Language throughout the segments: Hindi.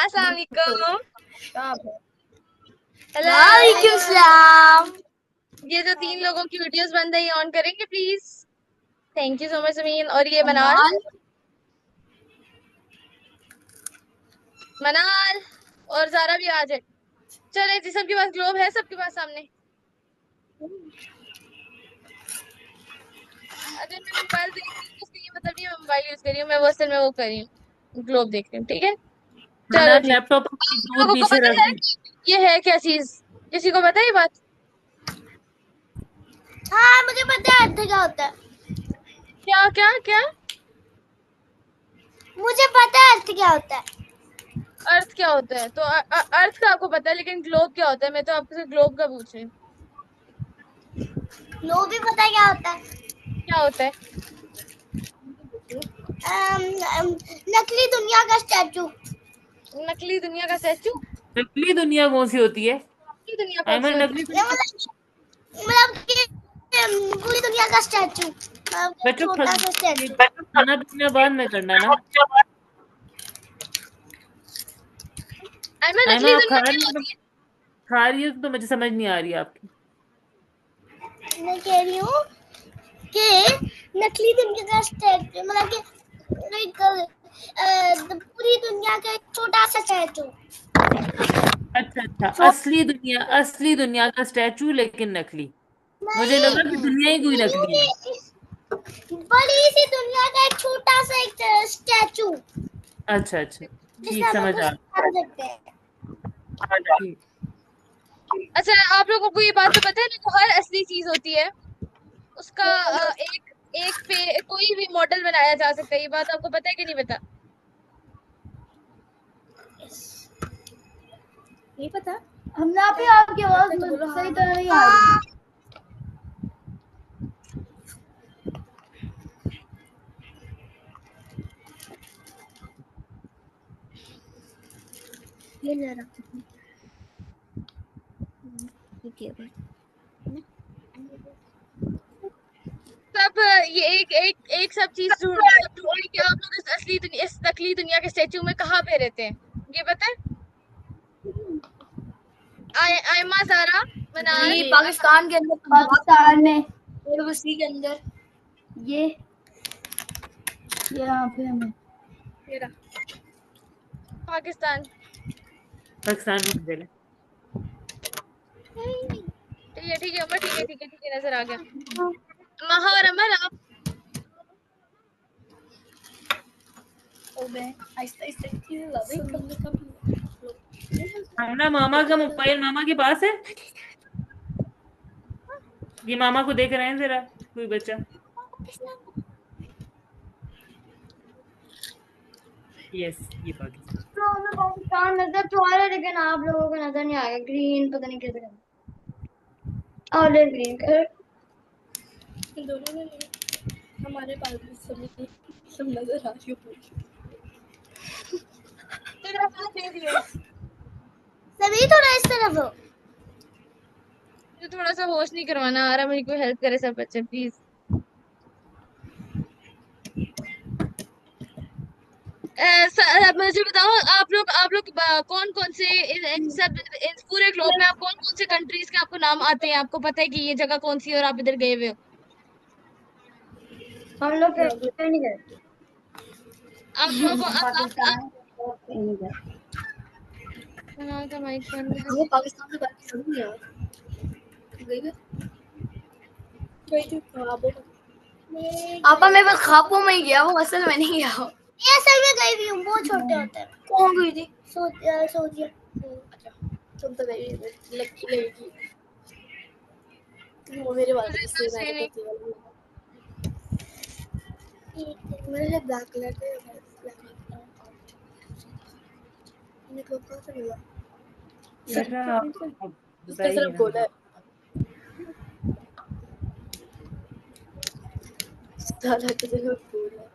अस्सलाम वालेकुम। वालेकुम सलाम। ये जो 3 लोगों की वीडियोस बंद है ये ऑन करेंगे please. Thank you so much जमीन। और ये मनाल और जारा भी आ जाए। चले जी, सबके पास ग्लोब है, सबके पास सामने। अगर मैं मोबाइल देख रही हूँ उसका ये मतलब नहीं मैं मोबाइल यूज कर रही हूँ, मैं असल में वो कर रही हूँ, ग्लोब देख रही हूँ। ठीक है चलो जी। लैपटॉप आप दूर लोगों को पीछे पता रख है दी। कि ये है क्या चीज? किसी को पता है ये बात? हाँ मुझे पता है अर्थ क्या होता है। क्या क्या क्या? मुझे पता है अर्थ क्या होता है। अर्थ क्या होता है? तो अर्थ का आपको पता है, लेकिन ग्लोब क्या होता है? मैं तो आपसे ग्लोब का पूछ रही हूँ। लो भी पता है क्या होता है। क्या होता है? नकली दुनिया का स्टैचू। नकली दुनिया का स्टैचू? नकली दुनिया कौन सी होती है? नकली दुनिया कौन सी होती नकली है? मतलब कि पूरी दुनिया का स्टैचू, बच्चों छोटा सा स्टैचू। खाना पीना बाद में करना ना। नकली आप दुनिया क्या होती है? खा रही हो तो मुझे समझ नहीं आ रही आपकी। मैं कह रही हूँ कि नकली दुनिया का स्टैचू मतलब कि पूरी दुनिया का एक छोटा सा स्टैचू। अच्छा, असली दुनिया का स्टैचू लेकिन नकली। मुझे नहीं, लगा कि दुनिया ही कोई नकली है। बड़ी सी दुनिया का एक छोटा सा एक स्टैचू अच्छा, जिससे ठीक, हम समझ कुछ आ कर सकते हैं। ठीक। अच्छा, आप लोगों को ये बात तो पता है ना, जो हर असली चीज होती है उसका एक एक पे कोई भी मॉडल बनाया जा सकता है। ये बात आपको पता है कि नहीं पता? नहीं पता। हमने आपकी आवाज सही तरह नहीं आ रही। ये जरा सब ये एक सब चीज ढूंढनी कि आप लोग इस नकली दुनिया के स्टेचू में कहाँ पे रहते हैं, ये पता है? आयमा, जारा, मनाल। जी पाकिस्तान के अंदर, पाकिस्तान में और उसी के अंदर ये यहाँ पे हमें पाकिस्तान। पाकिस्तान में मंदिर है। ठीक है अमर, ठीक है नजर आ गया। महा और अमर आप मामा का मोबाइल मामा के पास है। ये मामा को देख रहे हैं जरा कोई बच्चा। यस, ये पाकिस्तान। पाकिस्तान नजर तो आ रहा है लेकिन आप लोगों को नजर नहीं आएगा। ग्रीन पता नहीं कैसे करना। ऑरेंज ग्रीन कलर दोनों में हमारे पास भी सब नजर आ रही हो। सभी थोड़ा इस तरफ हो। मुझे थोड़ा सा होश नहीं करवाना आ रहा, मेरी कोई हेल्प करे सब बच्चे प्लीज। मुझे बताओ, आप लोग कौन कौन से इन पूरे ग्लोब में आप कौन कौन से कंट्रीज के आपको नाम आते हैं? आपको पता है कि ये जगह कौन सी है और आप इधर गए हुए हो? हम लोग नहीं गए। आप लोगों को पाकिस्तान नहीं गए। का माइक बंद है। वो पाकिस्तान से बात शुरू नहीं हुआ। गई थी ख्वाबों में। आपा मैं बस ख्वाबों में ही गया, वो असल में नहीं गया। ये असल में गई भी हूँ, बहुत छोटे होते हैं। कौन गई थी? सऊदीया। अच्छा तुम तो गई लकी लड़की। वो मेरे वाले मुझे से इतना सही नहीं। मेरे ब्लैक कलर के निकल कौन सा मिला? बेटा अब इसका बताइए सिर्फ गोला ना। है। दादा के सिर्फ गोला है।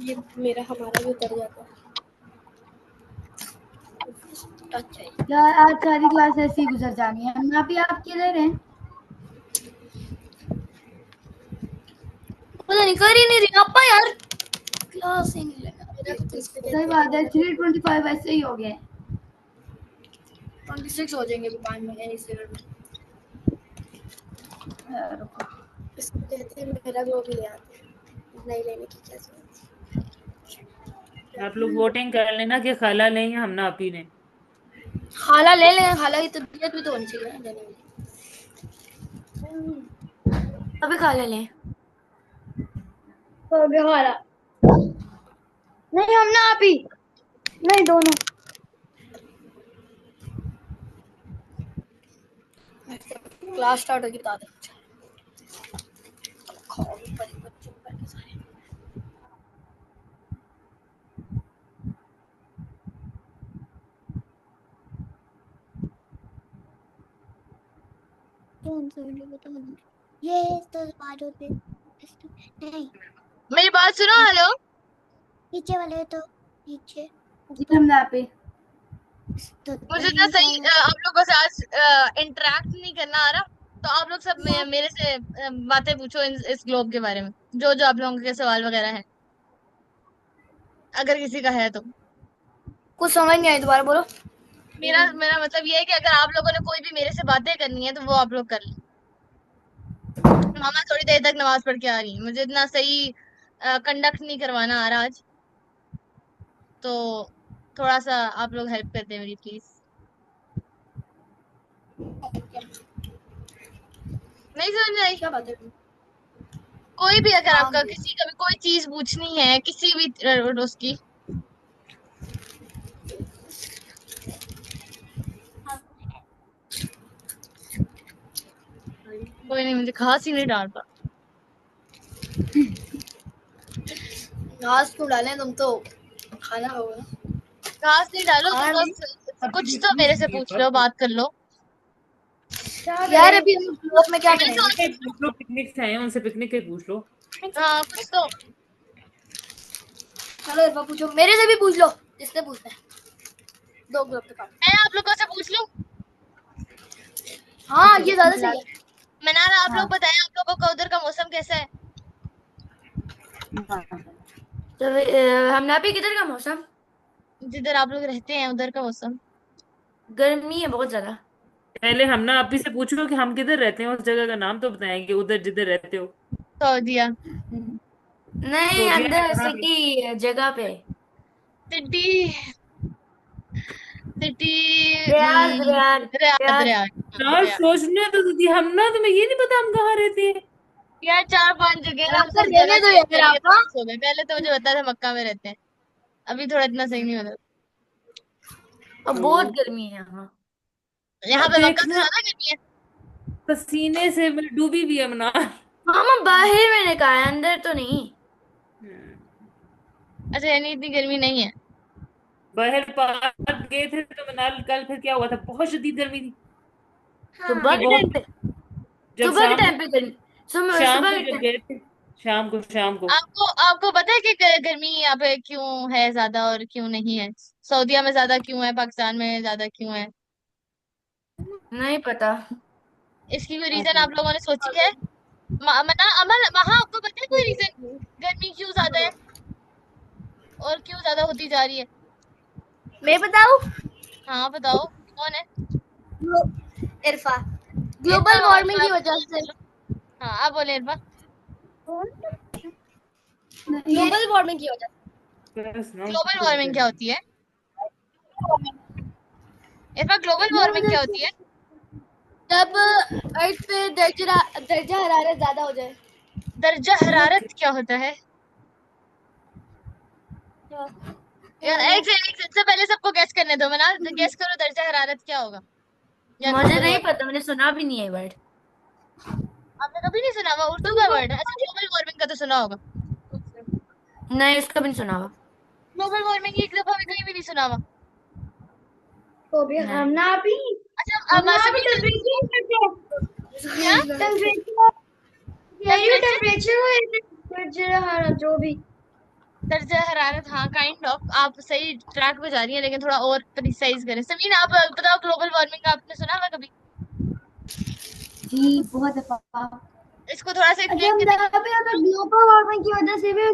ये मेरा हमारा भी उतर जाता है। अच्छा यार आज सारी क्लास ऐसी गुजर जानी है। ना भी आप किधर हैं? पता नहीं कर ही नहीं रही आपा यार, क्लास ही नहीं लगा। सही बात है, 325 ऐसे ही हो गए। 26 हो जाएंगे 5 महीने इस ईयर में। इसको कहते हैं मेरा ग्लोब ले आते हैं, नहीं लेने की क्या जरूरत। आप लोग वोटिंग कर लेना कि खाला लें या हम ना आपी ने। खाला ले लें, खाला की तबीयत भी तो होनी चाहिए ना लेने में। अभी खाला लें। तो खाला नहीं, हम ना आप ही नहीं, दोनों। क्लास स्टार्ट होगी बता दे। खाओ बच्चों पर सारे। कौन सा वीडियो बता दो, ये तो बात होते नहीं, मेरी बात सुनो। हेलो, नीचे वाले तो नीचे हम ना पे तो मुझे ना सही आप लोगों से आज इंटरेक्ट नहीं करना आ रहा, तो आप लोग सब मेरे से बातें पूछो इस ग्लोब के बारे में, जो जो आप लोगों के सवाल वगैरह है, अगर किसी का है तो। कुछ समझ नहीं आई, दोबारा बोलो। मेरा मेरा मतलब ये है कि अगर आप लोगों ने कोई भी मेरे से बातें करनी है तो वो आप लोग कर लें। मामा थोड़ी देर तक नमाज पढ़ के आ रही है, मुझे इतना सही कंडक्ट नहीं करवाना आ रहा आज, तो थोड़ा सा आप लोग हेल्प कर दें मेरी प्लीज। नहीं समझ में आई? क्या बात है? कोई भी अगर हाँ, आपका किसी का भी कोई चीज पूछनी है किसी भी उसकी, कोई नहीं, मुझे खास ही नहीं डालता। घास क्यों डालें, तुम तो खाना होगा ना। घास नहीं डालो हाँ, तो कुछ तो मेरे से पूछ लो, बात कर लो। यार अभी हम ग्रुप में क्या करेंगे? पिकनिक से आए हैं, उनसे पिकनिक के पूछ लो। हाँ कुछ तो। चलो इरफा पूछो, मेरे से भी पूछ लो, जिससे पूछना है। 2 ग्रुप पे काम। मैं आप लोगों से पूछ लूं? हाँ ये ज्यादा सही है। मनारा, आप लोग बताएं आप लोगों का उधर का मौसम कैसा है? तो हमने अभी किधर का मौसम? जिधर आप लोग रहते हैं उधर का मौसम। गर्मी है बहुत ज्यादा। पहले हम ना आप ही से पूछो कि हम किधर रहते हैं, उस जगह का नाम तो बताएंगे उधर जिधर रहते हो। सऊदीया। नहीं, सऊदीया में अंदर कहाँ पे? सिटी जगह पे। City city Riyadh Riyadh Riyadh Riyadh. Riyadh. यार सोचने तो दी हम ना, तुम्हें ये नहीं पता हम कहाँ रहते हैं। यार 4-5 जगह ना आपका सब रहने जगह दो चेंज यार करके तो आपका। मिक्स हो गए। पहले तो मुझे पता था मक्का में रहते हैं, अभी थोड़ा इतना सही नहीं होता। अब बहुत गर्मी है यहाँ। यहाँ पे मक्का से देखना, ज्यादा गर्मी है। पसीने से मैं डूबी भी है मना। मामा बाहर मैंने कहा है, अंदर तो नहीं। अच्छा यानी इतनी गर्मी नहीं है। बाहर पार्क गए थे तो मनाली, कल फिर क्या हुआ था, बहुत शदीद गर्मी थी। सुबह कि के टाइम बहुत, पे, जब सुबह के शाम को, टाइम पे गर्मी, सुबह शाम सुबह को के जब टाइम। गए थे, शाम को आपको आपको पता है कि गर्मी यहाँ पे क्यों है ज्यादा और क्यों नहीं है? सऊदीया में ज्यादा क्यों है, पाकिस्तान में ज्यादा क्यों है? नहीं पता। इसकी कोई रीजन आप लोगों ने सोची है? मना अमल वहां आपको पता है कोई रीजन गर्मी क्यों ज्यादा है और क्यों ज्यादा होती जा रही है? मैं बताऊं? हाँ बताओ, कौन है? इरफा, इरफा ग्लोबल वार्मिंग की वजह से। हाँ आप बोले इरफा। ग्लोबल वार्मिंग की वजह ग्लोबल वार्मिंग क्या होती है इरफा? ग्लोबल वार्मिंग क्या होती है? से जब अर्थ पे दर्जा हरारत ज्यादा हो जाए। दर्जा हरारत क्या होता है यार? एक से पहले सबको गैस करने दो। मना गैस करो, दर्जा हरारत क्या होगा या मुझे ग्लोबल नहीं वार्मिंग? पता, मैंने सुना भी नहीं है वर्ड। आपने कभी नहीं सुना? वो उर्दू का वर्ड है। अच्छा ग्लोबल वार्मिंग का तो सुना होगा। नहीं, इसका भी नहीं सुना हुआ। ग्लोबल वार्मिंग एक दफा भी कहीं भी नहीं सुना हुआ? तो भी हम ना आप ही, अच्छा हम अब ना सभी भी क्या टेम्परेचर जो भी। दर्जा हरारत? हाँ काइंड ऑफ, आप सही ट्रैक पे जा रही हैं लेकिन थोड़ा और प्रिसाइज करें। समीन आप बताओ, ग्लोबल वार्मिंग का आपने सुना हुआ कभी? जी बहुत दफा। इसको थोड़ा सा अच्छा एक्सप्लेन हम करें। यहाँ पे अगर ग्लोबल वार्मिंग की वजह से भी,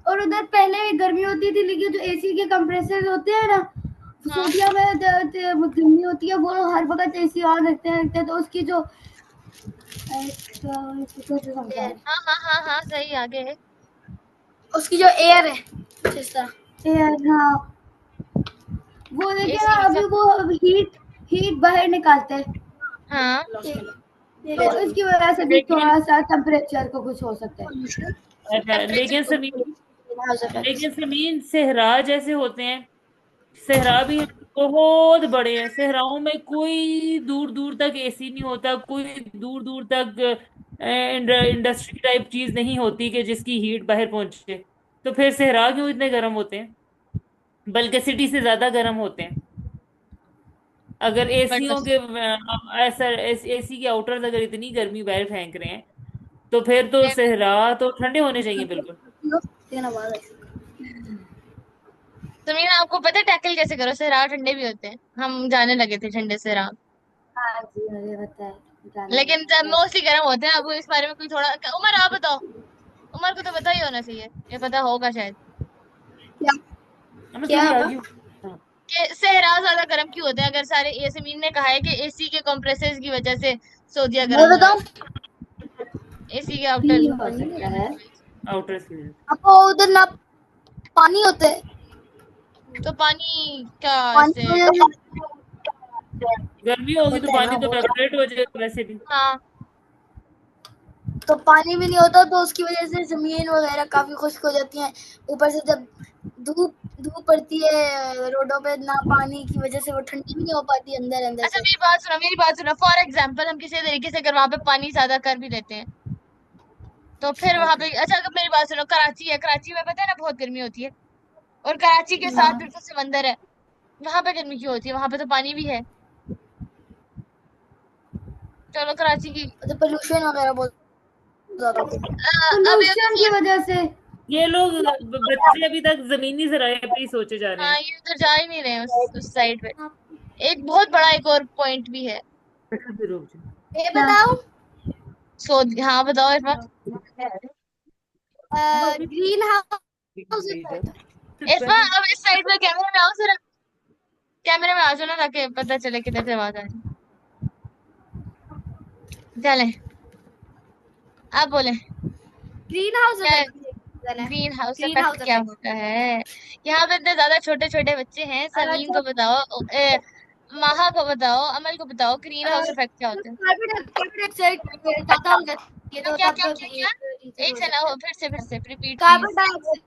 और उधर पहले भी गर्मी होती थी, लेकिन जो एसी के कंप्रेसर होते हैं ना, हाँ सऊदीया में गर्मी होती है, वो लोग हर वक्त एसी ऑन रखते हैं, तो उसकी जो कैसे समझाऊं? हाँ हाँ हाँ हाँ, सही, आगे है। उसकी जो एयर है जिस तरह, यार हाँ, वो देखिए ना, एसी अभी मतलब, वो हीट बाहर निकालते हैं, हाँ तो इसकी वजह से भी लेकिन थोड़ा सा टेम्परेचर को कुछ हो सकता है। अच्छा, लेकिन टेम्परेचर। समीन सहरा जैसे होते हैं, सहरा भी बहुत बड़े हैं। सहराओं में कोई दूर दूर तक एसी नहीं होता, कोई दूर दूर तक इंडस्ट्री टाइप चीज नहीं होती कि जिसकी हीट बाहर पहुंचे। तो फिर सहरा क्यों इतने गर्म होते हैं? बल्कि सिटी से ज्यादा गर्म होते हैं। अगर बट एसीओ के ऐसा एसी के आउटर्स अगर इतनी गर्मी बाहर फेंक रहे हैं, तो फिर तो सहरा तो ठंडे होने चाहिए बिल्कुल। समीना, आपको पता है टैकल कैसे करो? सहरा ठंडे भी होते हैं, हम जाने लगे थे ठंडे सहरा, हाँ जी, मुझे पता है, जाने लेकिन लगे थे। मोस्टली गर्म होते हैं। अब इस बारे में कोई थोड़ा, उमर आप बताओ, उमर को तो पता ही होना चाहिए, ये पता होगा शायद, क्या मैं क्या थोड़ी है आगे हूँ। कि सहरा ज्यादा गर्म क्यों होते हैं? अगर सारे, ये जमीन ने कहा है कि एसी के कंप्रेसर्स की वजह से सऊदीया मैं गर्म हो रहा बताऊं? है, एसी के भी आउटर। हो सकता है। Outer season. आपको उधर ना पानी होता है, तो पानी का पानी ऐसे, की वजह से गर्मी होगी तो होता है ना पानी तो वो, वेपोरेट हो जाएगा वैसे भी। हाँ तो पानी भी नहीं होता, तो उसकी वजह से जमीन वगैरह काफी खुश्क हो जाती हैं। ऊपर से जब धूप धूप पड़ती है रोडों पे, ना पानी की वजह से वो ठंडी भी नहीं हो पाती अंदर अंदर अच्छा, से। मेरी बात सुनो। फॉर एग्जाम्पल, हम किसी तरीके से अगर वहां पे पानी ज्यादा कर भी लेते हैं, तो फिर हाँ वहां पे, जी। अच्छा अगर मेरी बात सुनो, कराची है, कराची में पता है ना बहुत गर्मी होती है, और कराची के साथ हाँ, बिल्कुल समंदर है, वहां पे गर्मी क्यों होती है? वहां पे तो पानी भी है। चलो कराची की, तो पोल्यूशन वगैरह बहुत ज्यादा होता है। अभी अगर पोल्यूशन की वजह से। ये लोग बच्चे अभी तक जमीनी जराये पे ही सोचे जा रहे हाँ, हैं। ये उधर जा ही नहीं रहे हैं उस साइड पे। एक बहुत बड़ा एक और पॉइंट भी है। अच्छा, फिर रुक जाओ। ये क्या? बताओ, सो हाँ, बताओ Irfan. Green house effect. Irfan, अब इस साइड पे कैमरे में आओ जरा, कैमरे में आ जाओ ना, ताकि पता चले किधर से आवाज आ रही है। चले, आप बोले ग्रीन हाउस क्या? Effect, green house green effect house क्या इफेक्ट। होता है? यहाँ पे इतने ज्यादा छोटे छोटे बच्चे हैं, सलीम को बताओ, माहा को बताओ, अमल को बताओ, ग्रीन हाउस इफेक्ट क्या होता है? कार्बन डाइऑक्साइड ज्यादा हो जाती है, क्या तो क्या तब क्या क्या ये क्या? रीजन एक हो से ना सकता हो, है। फिर से रिपीट कार्बन प्लीज। डाइऑक्साइड,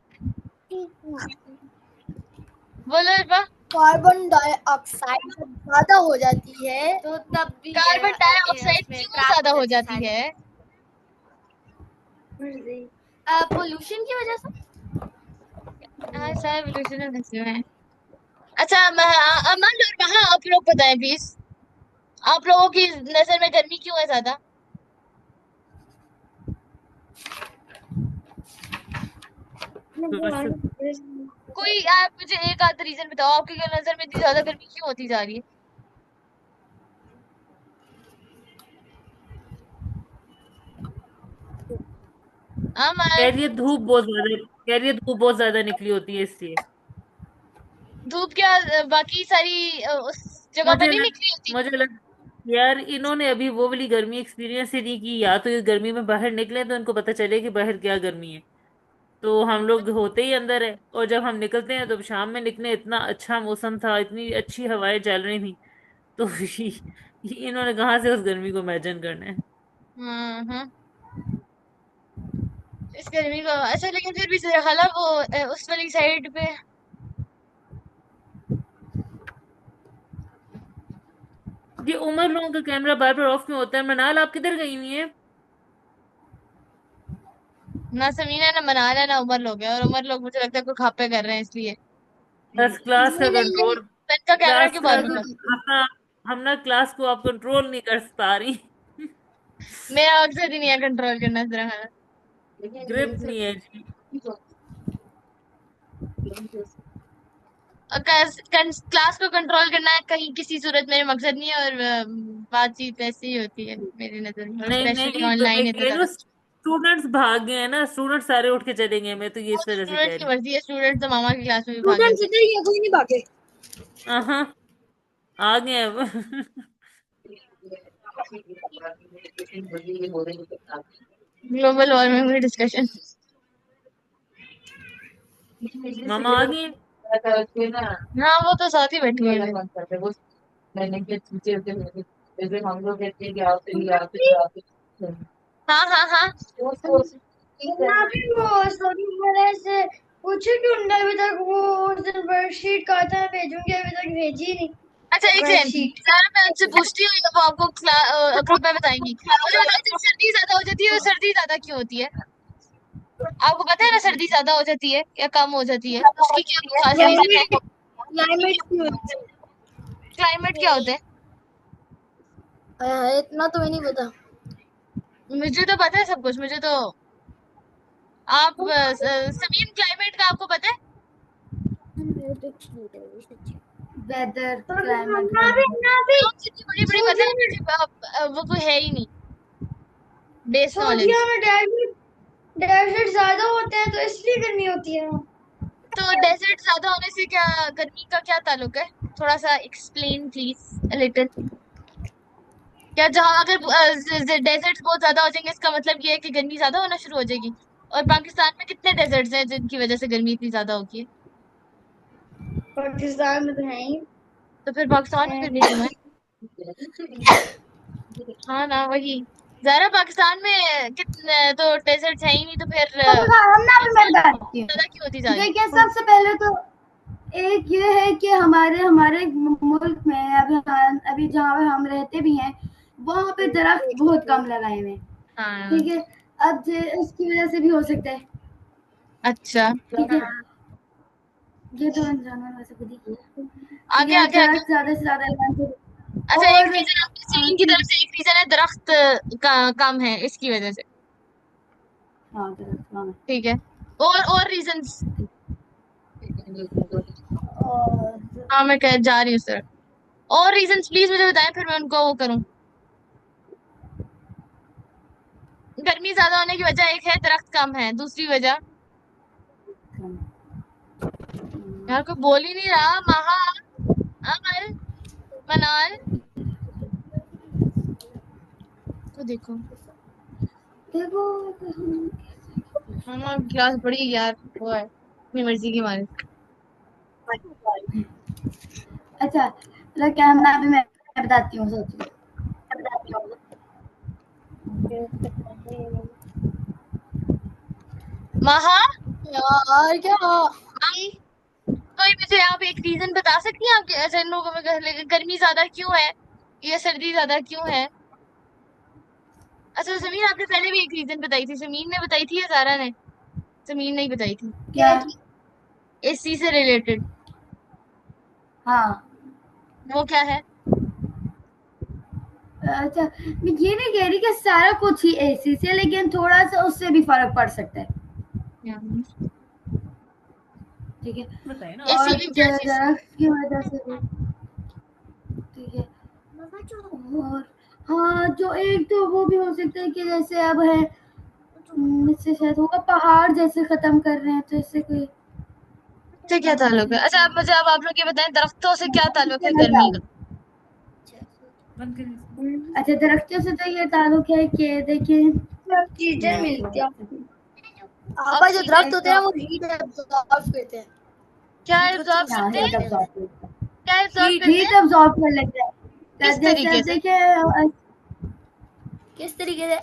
बोलो इरफान। कार्बन डाइऑक्साइड जब ज्यादा हो जाती है, तो तब भी कार्बन डाइऑक्साइड इसमें क्यों ट्रैप हो ज्यादा हो जाती है जाती सारी, है? पोल्यूशन की वजह से। हाँ, सब इल्यूशन है। अच्छा, अमन और महा, आप लोग बताएं प्लीज, आप लोगों की नजर में गर्मी क्यों है ज्यादा? बस। कोई, आप मुझे एक आध रीजन बताओ, आपकी नजर में इतनी ज्यादा गर्मी क्यों होती जा रही है? कह अमन, रही है धूप बहुत ज्यादा, कह रही है धूप बहुत ज्यादा निकली होती है इसलिए। धूप क्या, बाकी सारी उस जगह पे मुझे नहीं लग निकली होती? मुझे लग यार, इन्होंने अभी वो वाली गर्मी एक्सपीरियंस ही नहीं की। या तो ये गर्मी में बाहर निकले तो इनको पता चले कि बाहर क्या गर्मी है। तो हम लोग होते ही अंदर है, और जब हम निकलते हैं तो शाम में निकले, इतना अच्छा मौसम था, इतनी अच्छी हवाएं चल रही थी। तो इन्होंने कहाँ से उस गर्मी को इमेजिन करना है। हाँ, इस गर्मी को, अच्छा लेकिन फिर भी हालांकि वो उस वाली साइड पे, ये उमर लोगों का कैमरा बार बार ऑफ में होता है। मनाल, आप किधर गई हुई हैं? ना समीना ना मनाना ना उमर लोग है, और उमर लोग मुझे लगता है कोई खापे कर रहे हैं इसलिए। बस क्लास का नहीं नहीं नहीं, कंट्रोल। तो इनका कैमरा क्लास क्यों का बंद है? अपना, हम ना क्लास को आप कंट्रोल नहीं कर पा रही। मेरा मकसद ही नहीं है कंट्रोल करना, सिर्फ ग्रिप नहीं है जी। क्लास को कंट्रोल करना है कहीं किसी सूरत मेरे मकसद नहीं है, और बातचीत ऐसी ही होती है मेरी नजर में, और नहीं स्पेशली नहीं, ऑनलाइन है तो कह रही ज्यादा। हूँ स्टूडेंट्स भाग गए हैं ना, स्टूडेंट सारे उठ के चले गए, मैं तो ये इस वजह से स्टूडेंट्स कह की रही मर्जी है, स्टूडेंट तो मामा की क्लास में भी भाग स्टूडेंट्स जाते इधर ही है, कोई नहीं भागे। हूँ। हाँ, आ गए अब। हैं। ग्लोबल वार्मिंग में डिस्कशन। मामा आ गए। हाँ वो तो साथ ही बैठी है। हाँ हाँ हाँ। ना भी वो सॉरी मैंने से पूछे कि उनने अभी तक वो उस दिन वर्कशीट कहा था भेजूंगी, अभी तक भेजी नहीं अच्छा एक सेकंड, वर्कशीट। सारा मैं आपसे पूछती हूँ, वो आपको ग्रुप में बताएंगी। मुझे बताओ, जब सर्दी ज्यादा हो जाती है तो सर्दी ज्यादा क्यों होती है? आपको पता है ना, सर्दी ज्यादा हो जाती है या कम हो जाती है, उसकी क्या खास रीजन है? क्लाइमेट की वजह से। क्लाइमेट क्या होता है? इतना तो नहीं पता। मुझे तो पता है सब कुछ, मुझे तो। आप समीन, क्लाइमेट का आपको पता है? वेदर क्लाइमेट जितनी बड़ी बड़ी पता है मुझे, वो कोई है ही नहीं बेस सऊदीया नॉलेज। में डेजर्ट ज्यादा होते हैं तो इसलिए गर्मी होती है। तो डेजर्ट ज्यादा होने से क्या, गर्मी का क्या ताल्लुक है? थोड़ा सा एक्सप्लेन प्लीज लिटिल। क्या जहाँ अगर डेजर्ट्स बहुत ज्यादा हो जाएंगे, इसका मतलब ये है कि गर्मी ज्यादा होना शुरू हो जाएगी? और पाकिस्तान में कितने डेजर्ट्स हैं जिनकी वजह से गर्मी इतनी ज्यादा होगी है? पाकिस्तान में तो है ही। तो फिर पाकिस्तान में गर्मी क्यों है? हाँ ना, वही। जरा पाकिस्तान में कितने तो डेजर्ट्स है ही नहीं, तो फिर हम ना भी मैं बताती ज्यादा हूँ। क्यों होती जा रही है? देखिए सबसे पहले तो एक ये है कि हमारे हमारे मुल्क में अभी जहाँ पे हम रहते भी हैं वहाँ पे दरख्त बहुत कम लगाए हुए हैं। हाँ। ठीक है, अब इसकी वजह से भी हो सकता है। अच्छा, ठीक है, ये तो इंसानों वैसे खुद ही ठीक आगे है, आगे आगे। दरख्त ज्यादा से ज्यादा लगाने चाहिए। अच्छा, एक और रीजन आपके चीन की तरफ से, एक रीजन है दरख्त का कम है इसकी वजह से। हाँ दरख्त हाँ। ठीक है, और रीजंस? और हाँ मैं कह जा रही हूँ सर, और रीजंस प्लीज मुझे बताएं, फिर मैं उनको वो करूँ। गर्मी ज्यादा होने की वजह एक है दरख्त कम है, दूसरी वजह? यार कोई बोल ही नहीं रहा। महा, अमल, मनाल, तो देखो। देखो हाँ क्लास बड़ी यार, वो है अपनी मर्जी की मालिक। अच्छा मतलब क्या हम ना अभी मैं बताती हूँ सोचिए। महा, यार क्या। कोई मुझे आप एक रीजन बता सकती हैं आपके ऐसे लोगों में गर्मी ज्यादा क्यों है या सर्दी ज्यादा क्यों है? अच्छा जमीन, आपने पहले भी एक रीजन बताई थी, जमीन ने बताई थी या सारा ने? जमीन नहीं बताई थी। क्या? एसी से रिलेटेड? हाँ वो क्या है? अच्छा, मैं ये नहीं कह रही कि सारा कुछ ही एसी से, लेकिन थोड़ा सा उससे भी फर्क पड़ सकता है। ठीक है, बताइए ना। एसी और की क्या चीज? दरख्त की वजह से भी। ठीक है, और हाँ जो एक तो वो भी हो सकता है कि जैसे अब है इससे शायद होगा पहाड़ जैसे खत्म कर रहे हैं तो इससे कोई से क्या ताल्लुक है? अच्छा आप मुझे, अब आप लोग ये बताएं, दरख्तों से क्या ताल्लुक है गर्मी का? बंद करिए इसको। अच्छा दरख्तों से तो ये ताल्लुक है कि देखिए चीजें मिलती हैं। आपा जो ऑक्सीजन। दरख्त होते हैं वो हीट एब्जॉर्ब करते हैं। क्या हीट को एब्जॉर्ब चूज हाँ करते हीट हैं? करते हैं। अब्जॉर्ब क्या एब्जॉर्ब हीट करते हीट हैं? अब्जॉर्ब कर लेते हैं। किस जैसे तरीके अब से? देखिए किस तरीके से।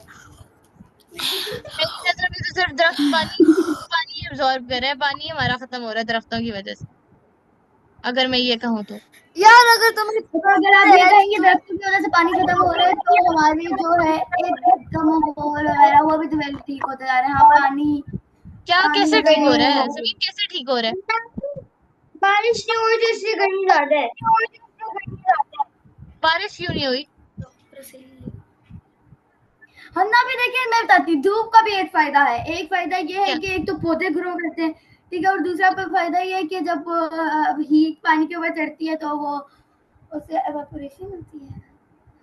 मेरी नजर में तो सिर्फ दरख्त पानी, पानी एब्जॉर्ब कर रहे हैं, पानी हमारा खत्म हो रहा है दरख्तों की वजह से, अगर मैं ये कहूँ तो। यार अगर तुम तो अगर आप ये कहेंगे दरख्तों की वजह से पानी खत्म हो रहा है तो हमारी जो है एक कमोबोल वगैरह वो भी तो वेल ठीक होते जा रहे हैं। हाँ पानी क्या पानी कैसे खत्म ठीक हो हो रहा रहा है है। जमीन, कैसे ठीक हो रहा है? बारिश नहीं हुई तो इसलिए गर्मी ज्यादा है। बारिश क्यों नहीं हुई? हम ना भी देखिए मैं बताती हूँ, धूप का भी एक फायदा है। एक फायदा ये है क्या? कि एक तो पौधे ग्रो करते हैं। ठीक है, और दूसरा फायदा ये है कि जब हीट पानी के ऊपर चढ़ती है तो वो उससे एवापोरेशन होती है।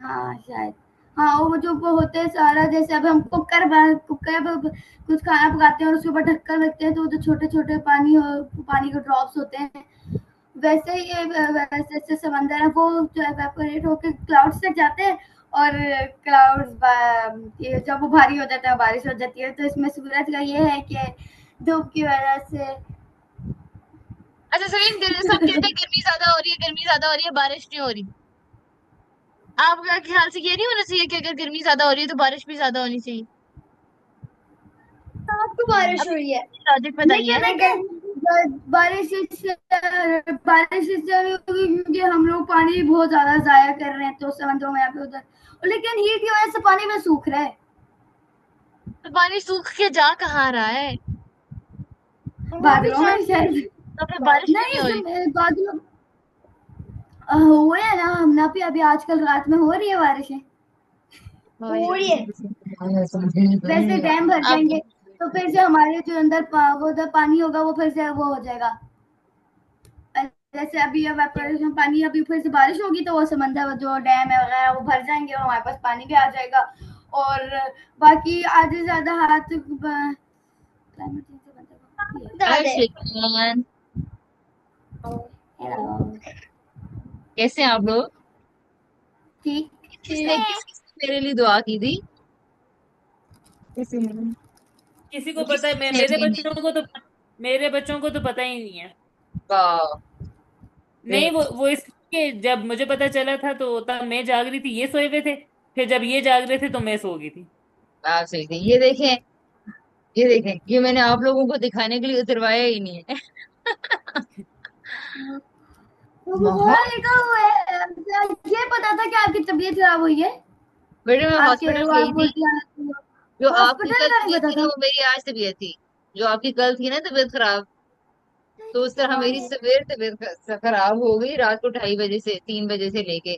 हाँ शायद हाँ, वो जो वो होते हैं सारा, जैसे अब हम कुकर पे कुछ खाना पकाते हैं और उसके ऊपर ढक्कन रखते हैं, तो जो छोटे-छोटे पानी के ड्रॉप्स होते हैं, वैसे ही ये वैसे जैसे समंदर है, वो जो एवेपोरेट होके क्लाउड्स तक जाते हैं, और ये जब वो भारी हो जाता है, बारिश हो जाती है। तो इसमें सूरज का ये है कि धूप की वजह से अच्छा सलीम, सब कहते हैं गर्मी ज्यादा हो रही है, गर्मी ज्यादा हो रही है, बारिश नहीं हो रही। आपका ख्याल से ये नहीं होना चाहिए कि अगर गर्मी ज्यादा हो रही है तो बारिश भी ज्यादा होनी चाहिए? रात को बारिश हो रही है, लॉजिक बताइए। लेकिन अगर बारिश इसलिए होगी क्योंकि हम लोग पानी बहुत ज्यादा जाया कर रहे हैं, तो समंदरों में यहाँ पे उधर, लेकिन हीट की वजह से पानी में सूख रहा है। तो पानी सूख के जा कहाँ रहा है? बादलों में शायद। तो फिर बारिश क्यों नहीं हो रही? नहीं, बादलों हुए है ना, हमने भी अभी आजकल रात में हो रही है बारिशें। हो रही है। वैसे डैम भर जाएंगे तो फिर से हमारे जो अंदर वो उधर पानी होगा वो फिर से वो हो जाएगा। जैसे अभी एवेपोरेशन पानी, अभी फिर से बारिश होगी तो वो समंदर जो डैम है वगैरह वो भर जाएंगे और हमारे पास पानी भी आ जाएगा। और बाकी आधे से ज्यादा हाथ क्लाइमेट चेंज से कैसे हैं आप लोग? ठीक। किसने मेरे लिए दुआ की थी? किसी को पता है? मेरे बच्चों को तो पता ही नहीं है। वाह। नहीं, वो इसके जब मुझे पता चला था तो तब मैं जाग रही थी, ये सोए हुए थे। फिर जब ये जाग रहे थे तो मैं सो गई थी। आप सही थे। ये देखें, ये देखें, ये मैंने आप लोगों को दिखाने के लिए उतरवाया ही नहीं है। हाँ, लिखा हुआ है। ये पता था कि आपकी तबीयत खराब हुई है। बेटे मैं हॉस्पिटल गई थी। जो आपकी हॉस्पिटल कल का नहीं तबीयत पता थी ना था। वो मेरी आज तबीयत थी। जो आपकी कल थी ना तबीयत खराब, तो उस तरह मेरी सवेर तबीयत खराब हो गई रात को 2:30 बजे से 3 बजे से लेके।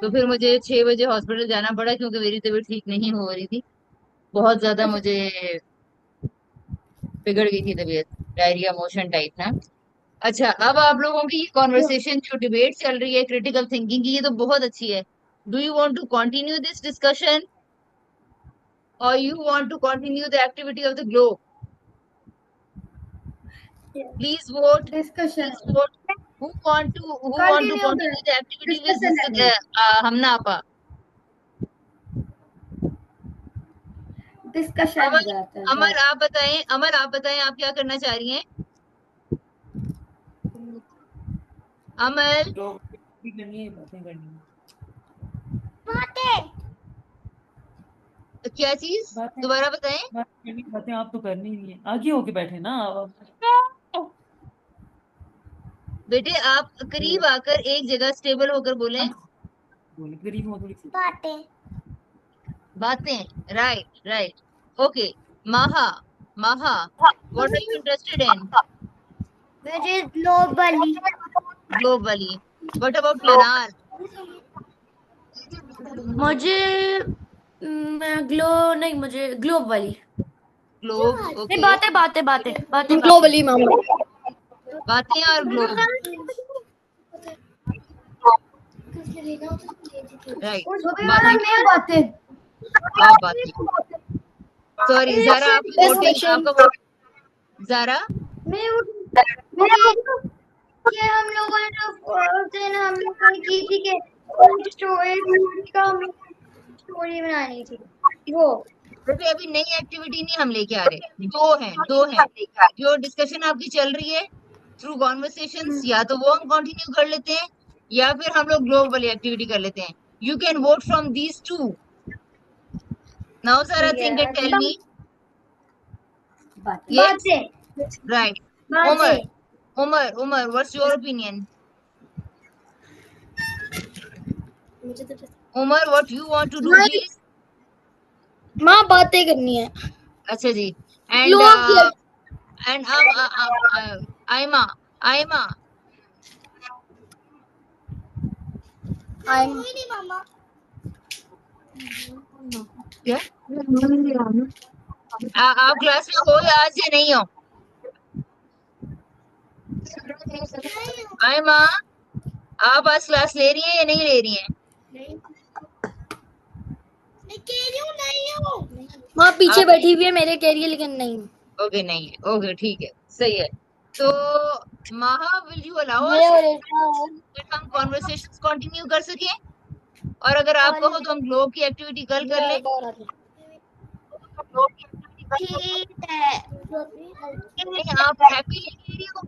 तो फिर मुझे 6 बजे हॉस्पिटल जाना पड़ा क्योंकि मेरी तबीयत ठीक नहीं हो रही थी। बहुत ज्यादा मुझे बिगड़ गई थी तबीयत, डायरिया मोशन टाइप ना। अच्छा, अब आप लोगों की कॉन्वर्सेशन जो डिबेट चल रही है क्रिटिकल थिंकिंग की, ये तो बहुत अच्छी है। Do you want to continue this discussion or you want to continue the activity of the globe? Please vote. Discussion Please vote. Who want to continue the activity with this Hamna Appa? Discussion Amar आप बताएं, अमर आप बताएं, आप क्या करना चाह रही हैं? अमर करनी है, बातें करनी है। क्या चीज बातें दोबारा बताएं। बातें आप तो करनी नहीं है, आगे होके बैठे ना आप। बेटे आप करीब आकर एक जगह स्टेबल होकर बोलें। बोले करीब हो थोड़ी सी। बातें, राइट राइट, ओके। माहा, माहा, what are you interested in? मुझे globally. Globally. What about Manar? मुझे मुझे ग्लोब वाली। Globe, नहीं, okay. बातें ग्लोबली मामा। बातें और ग्लोब, राइट। बातें आप बातें, सॉरी जारा, आपकी वोटिंग, आपका वोट जारा। ये हम लोगों ने उस दिन हम लोगों ने की थी कि स्टोरी बनानी थी वो। देखिए अभी नई एक्टिविटी नहीं हम लेके आ रहे, दो हैं जो डिस्कशन आपकी चल रही है थ्रू कॉन्वर्सेशंस, या तो वो हम कंटिन्यू कर लेते हैं या फिर हम लोग ग्लोब वाली एक्टिविटी कर लेते हैं। You can vote from these two. Now Sara think and tell me. Right. Umar what's your opinion? Umar what you want to do please? माँ बातें करनी है। अच्छा जी। एंड आयमा, आयमा क्या आप क्लास में हो या आज या नहीं हो? आयमा आप आज क्लास ले रही हैं या नहीं ले रही हैं? माँ पीछे बैठी हुई है, मेरे कह रही है लेकिन नहीं। ओके नहीं है, ओके ठीक है, सही है। तो माहा, विल यू अलाउ ये अस और एक और हम कॉन्वर्सेशंस कंटिन्यू कर सकें? और अगर आप कहो तो हम ग्लोब की एक्टिविटी कल कर लें। ठीक है। नहीं, आप हैप्पी लेडी हो?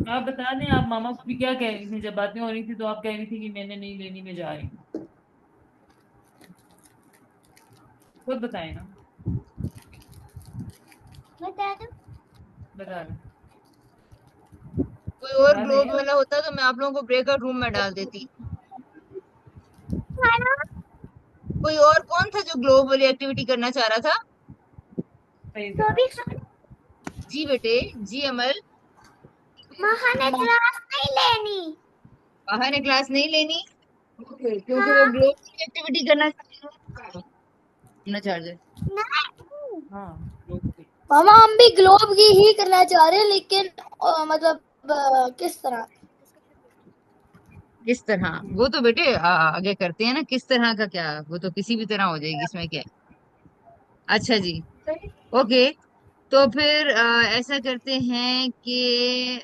आप बता दें, आप मामा को भी क्या कह रही थी जब बातें हो रही थी, तो आप कह रही थी कि मैंने नहीं लेनी, मैं जा रही हूँ। खुद बताए ना, बता दो। बता दें। कोई और बता ग्लोब दें। वाला होता तो मैं आप लोगों को ब्रेकआउट रूम में डाल देती। कोई और कौन था जो ग्लोब वाली एक्टिविटी करना चाह रहा था? सही जवाब। जी बेटे, जी अमल। माँ ने क्लास नहीं लेनी। बाहर ने क्लास नहीं लेनी? ओके, क्योंकि वो ग्लोब की एक्टिविटी करना चार्जर। हाँ, लोग थे। मामा हम भी ग्लोब की ही करना चाह रहे हैं, लेकिन मतलब किस तरह? किस तरह? वो तो बेटे आगे करते हैं ना, किस तरह का क्या, वो तो किसी भी तरह हो जाएगी, इसमें क्या है। अच्छा जी, ओके। तो फिर ऐसा करते हैं कि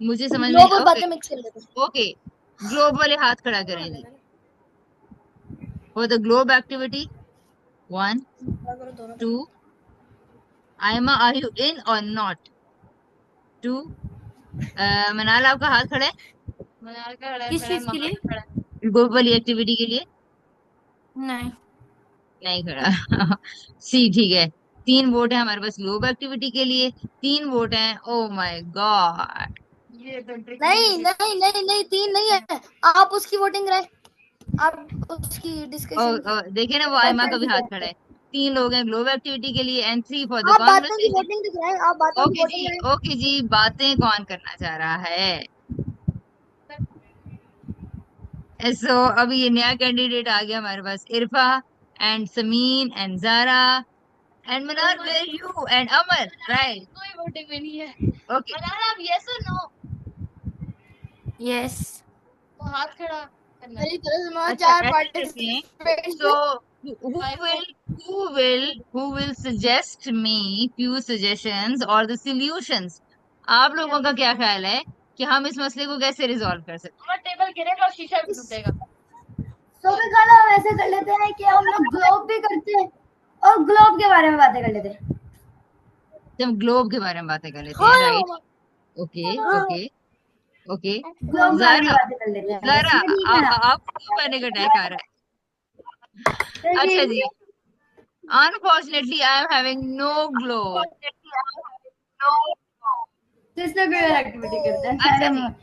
मुझे समझ में ग्लोब नहीं। और ओके, बातें मिक्स कर लेते हैं। ओके, ग्लोब वाले हाथ खड़ा करें जी for the globe activity. 1 2। Ayma, are you in or not? 2। मनाल, आपका हाथ खड़ा है? मनाल का खड़ा है, किस मेरा चीज के मामा लिए? का खड़ा है ग्लोब वाली एक्टिविटी के लिए। नहीं। नहीं खड़ा। सी, ठीक है। 3 वोट है हमारे पास ग्लोब एक्टिविटी के लिए, 3 वोट हैं। ओ माय गॉड, ये तो ट्रिक नहीं नहीं नहीं नहीं नहीं, 3 नहीं है। आप उसकी वोटिंग कराए, आप उसकी डिस्कशन की। देखिए ना, वो आयमा का भी हाथ खड़ा है। 3 लोग हैं ग्लोब एक्टिविटी के लिए एंड 3 फॉर द आप बातों की कॉन्वर्सेशन। वोटिंग तो कराए, आप बातों की ओके वोटिंग जी, कराए। ओके जी, बातें कौन करना चाह रहा है? सो अभी ये नया कैंडिडेट आ गया हमारे पास, Irfa and Sameen and Zara and Manar, where you and Amar, right? कोई वोटिंग में नहीं है। ओके, मनार आप यस और नो? यस। तो हाथ खड़ा करना है। मेरी तरफ से अच्छा, 4 ऐसा करते हैं। Participant So who will suggest me few suggestions or the solutions? आप लोगों का क्या ख्याल है कि हम इस मसले को कैसे रिजॉल्व कर सकते हैं? टेबल गिरेगा और शीशा भी टूटेगा। तो मैं कल हम ऐसे कर लेते हैं कि हम लोग ग्लोब भी करते हैं और ग्लोब के बारे में बातें कर लेते हैं। हम ग्लोब के बारे में बातें कर लेते हैं, हाँ right? Okay, okay, okay. Globe के बारे में जारा, बातें कर लेते हैं, बस जारा, ये ठीक है ना? आपको पैनिक अटैक आ रहा तो है? अच्छा ठीक जी, है। Unfortunately I am having no globe. तो इसमें कोई एक्टिविटी करते हैं अच्छा सारे जी,